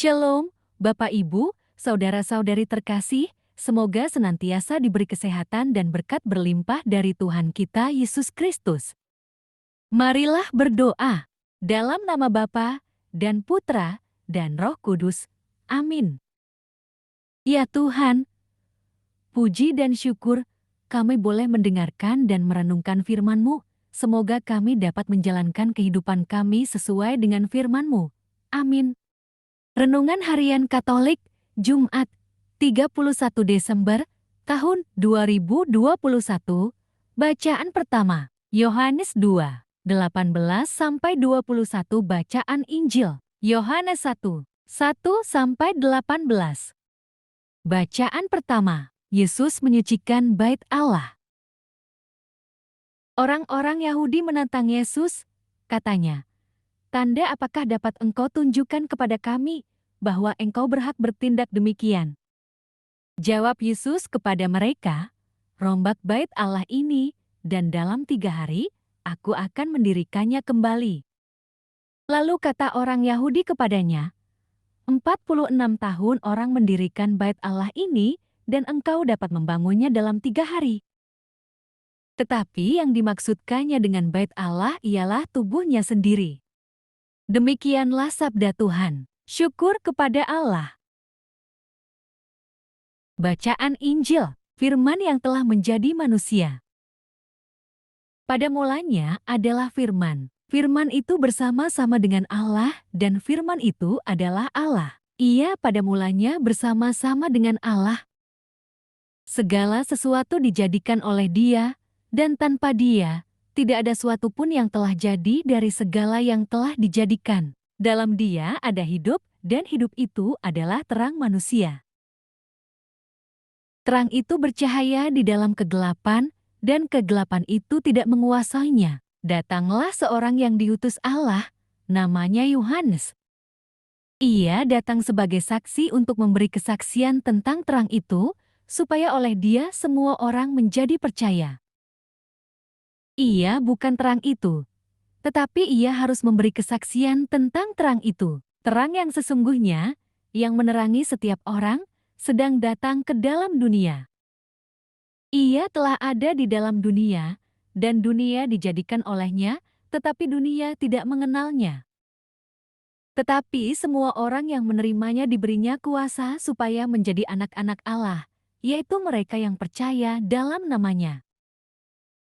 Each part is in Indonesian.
Shalom, Bapak Ibu, saudara-saudari terkasih, semoga senantiasa diberi kesehatan dan berkat berlimpah dari Tuhan kita Yesus Kristus. Marilah berdoa dalam nama Bapa dan Putra dan Roh Kudus. Amin. Ya Tuhan, puji dan syukur kami boleh mendengarkan dan merenungkan firman-Mu. Semoga kami dapat menjalankan kehidupan kami sesuai dengan firman-Mu. Amin. Renungan Harian Katolik, Jumat, 31 Desember, tahun 2021. Bacaan pertama, Yohanes 2, 18-21. Bacaan Injil, Yohanes 1, 1-18. Bacaan pertama, Yesus menyucikan Bait Allah. Orang-orang Yahudi menantang Yesus, katanya, "Tanda apakah dapat engkau tunjukkan kepada kami bahwa engkau berhak bertindak demikian?" Jawab Yesus kepada mereka, "Rombak Bait Allah ini, dan dalam 3 hari aku akan mendirikannya kembali." Lalu kata orang Yahudi kepadanya, 46 tahun orang mendirikan Bait Allah ini, dan engkau dapat membangunnya dalam 3 hari. Tetapi yang dimaksudkannya dengan Bait Allah ialah tubuhnya sendiri. Demikianlah sabda Tuhan. Syukur kepada Allah. Bacaan Injil, firman yang telah menjadi manusia. Pada mulanya adalah firman. Firman itu bersama-sama dengan Allah, dan firman itu adalah Allah. Ia pada mulanya bersama-sama dengan Allah. Segala sesuatu dijadikan oleh Dia, dan tanpa Dia, tidak ada suatu pun yang telah jadi dari segala yang telah dijadikan. Dalam Dia ada hidup, dan hidup itu adalah terang manusia. Terang itu bercahaya di dalam kegelapan, dan kegelapan itu tidak menguasainya. Datanglah seorang yang diutus Allah, namanya Yohanes. Ia datang sebagai saksi untuk memberi kesaksian tentang terang itu, supaya oleh Dia semua orang menjadi percaya. Ia bukan terang itu, tetapi ia harus memberi kesaksian tentang terang itu. Terang yang sesungguhnya, yang menerangi setiap orang, sedang datang ke dalam dunia. Ia telah ada di dalam dunia, dan dunia dijadikan olehnya, tetapi dunia tidak mengenalnya. Tetapi semua orang yang menerimanya diberinya kuasa supaya menjadi anak-anak Allah, yaitu mereka yang percaya dalam namanya.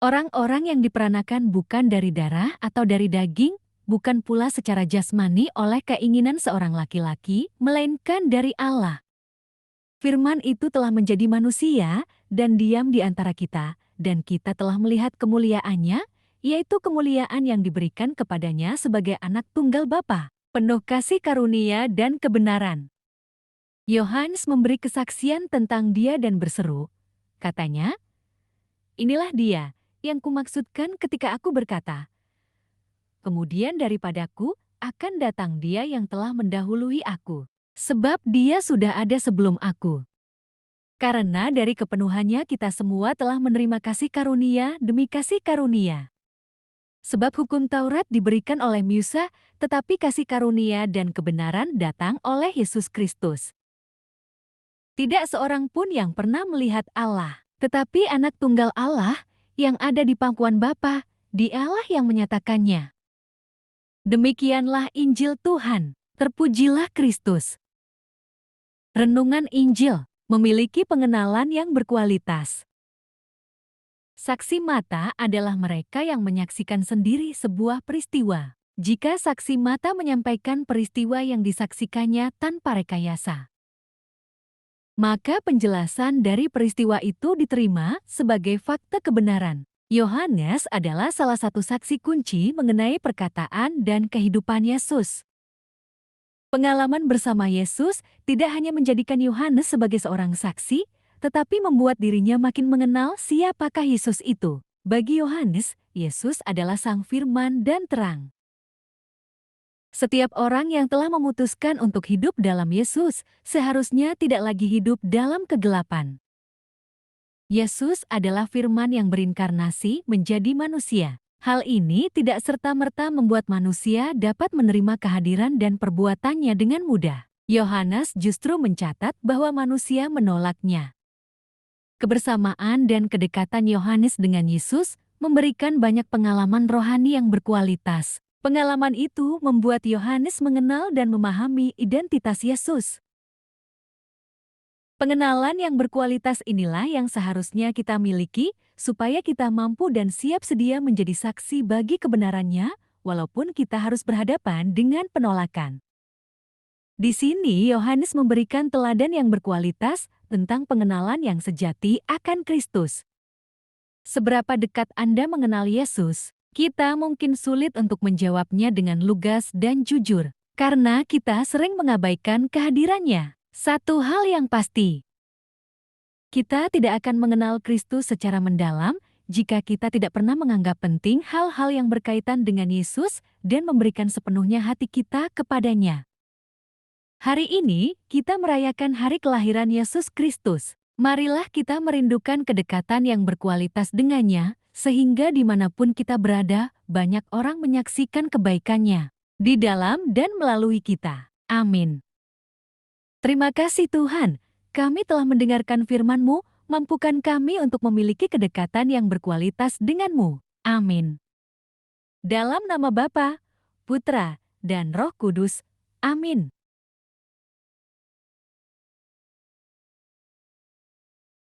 Orang-orang yang diperanakan bukan dari darah atau dari daging, bukan pula secara jasmani oleh keinginan seorang laki-laki, melainkan dari Allah. Firman itu telah menjadi manusia dan diam di antara kita, dan kita telah melihat kemuliaannya, yaitu kemuliaan yang diberikan kepadanya sebagai anak tunggal Bapa, penuh kasih karunia dan kebenaran. Yohanes memberi kesaksian tentang Dia dan berseru, katanya, "Inilah Dia yang kumaksudkan ketika aku berkata, kemudian daripadaku akan datang Dia yang telah mendahului aku, sebab Dia sudah ada sebelum aku." Karena dari kepenuhannya kita semua telah menerima kasih karunia demi kasih karunia. Sebab hukum Taurat diberikan oleh Musa, tetapi kasih karunia dan kebenaran datang oleh Yesus Kristus. Tidak seorang pun yang pernah melihat Allah, tetapi Anak Tunggal Allah yang ada di pangkuan Bapa, Dialah yang menyatakannya. Demikianlah Injil Tuhan, terpujilah Kristus. Renungan Injil memiliki pengenalan yang berkualitas. Saksi mata adalah mereka yang menyaksikan sendiri sebuah peristiwa. Jika saksi mata menyampaikan peristiwa yang disaksikannya tanpa rekayasa, maka penjelasan dari peristiwa itu diterima sebagai fakta kebenaran. Yohanes adalah salah satu saksi kunci mengenai perkataan dan kehidupan Yesus. Pengalaman bersama Yesus tidak hanya menjadikan Yohanes sebagai seorang saksi, tetapi membuat dirinya makin mengenal siapakah Yesus itu. Bagi Yohanes, Yesus adalah Sang Firman dan terang. Setiap orang yang telah memutuskan untuk hidup dalam Yesus seharusnya tidak lagi hidup dalam kegelapan. Yesus adalah firman yang berinkarnasi menjadi manusia. Hal ini tidak serta-merta membuat manusia dapat menerima kehadiran dan perbuatannya dengan mudah. Yohanes justru mencatat bahwa manusia menolaknya. Kebersamaan dan kedekatan Yohanes dengan Yesus memberikan banyak pengalaman rohani yang berkualitas. Pengalaman itu membuat Yohanes mengenal dan memahami identitas Yesus. Pengenalan yang berkualitas inilah yang seharusnya kita miliki supaya kita mampu dan siap sedia menjadi saksi bagi kebenarannya, walaupun kita harus berhadapan dengan penolakan. Di sini Yohanes memberikan teladan yang berkualitas tentang pengenalan yang sejati akan Kristus. Seberapa dekat Anda mengenal Yesus? Kita mungkin sulit untuk menjawabnya dengan lugas dan jujur, karena kita sering mengabaikan kehadirannya. Satu hal yang pasti, kita tidak akan mengenal Kristus secara mendalam jika kita tidak pernah menganggap penting hal-hal yang berkaitan dengan Yesus dan memberikan sepenuhnya hati kita kepadanya. Hari ini, kita merayakan hari kelahiran Yesus Kristus. Marilah kita merindukan kedekatan yang berkualitas dengannya, sehingga dimanapun kita berada, banyak orang menyaksikan kebaikannya di dalam dan melalui kita. Amin. Terima kasih Tuhan, kami telah mendengarkan firman-Mu, mampukan kami untuk memiliki kedekatan yang berkualitas denganmu. Amin. Dalam nama Bapa, Putra, dan Roh Kudus. Amin.